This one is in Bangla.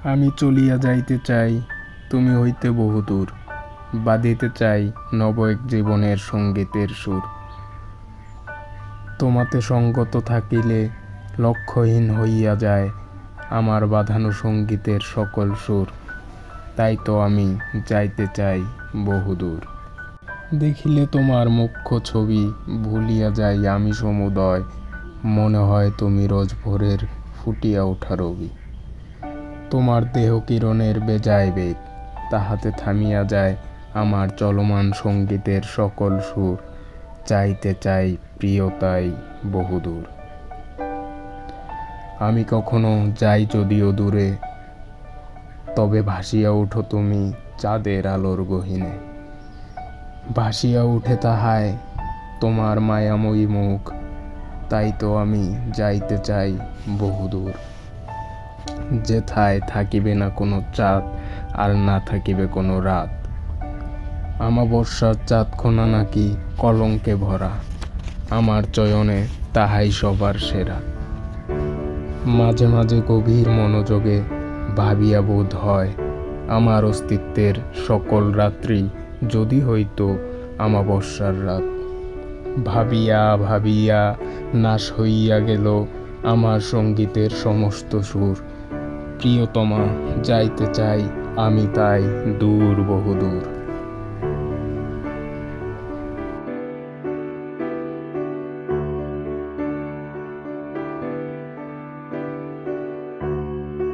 আমি চলিয়া যাইতে চাই, তুমি হইতে বহুদূর, বাঁধিতে চাই নব এক জীবনের সঙ্গীতের সুর। তোমাতে সঙ্গত থাকিলে লক্ষ্যহীন হইয়া যায় আমার বাঁধানো সঙ্গীতের সকল সুর। তাই তো আমি যাইতে চাই বহুদূর। দেখিলে তোমার মুখ্য ছবি ভুলিয়া যাই আমি সমুদয়, মনে হয় তুমি রোজ ভোরের ফুটিয়া ওঠা রবি। তোমার দেহ কিরণের বেজায় বেগ, তাহাতে থামিয়া যায় আমার চলমান সঙ্গীতের সকল সুর। চাইতে চাই প্রিয়তাই বহুদূর। আমি কখনো যাই যদিও দূরে, তবে ভাসিয়া উঠো তুমি চাঁদের আলোর গহীনে। ভাসিয়া উঠে তাহায় তোমার মায়াময়ী মুখ, তাই তো আমি যাইতে চাই বহুদূর। যেথায় থাকিবে না কোনো চাঁদ আর না থাকিবে কোনো রাত। আমাবস্যার চাঁদখানা নাকি কলঙ্কে ভরা, আমার চয়নে তাহাই সবার সেরা। মাঝে মাঝে গভীর মনোযোগে ভাবিয়া বোধ হয়, আমার অস্তিত্বের সকল রাত্রি যদি হইতো আমাবস্যার রাত। ভাবিয়া ভাবিয়া নাশ হইয়া গেল আমার সঙ্গীতের সমস্ত সুর। প্রিয়তমা, যাইতে চাই আমি তাই দূর বহুদূর।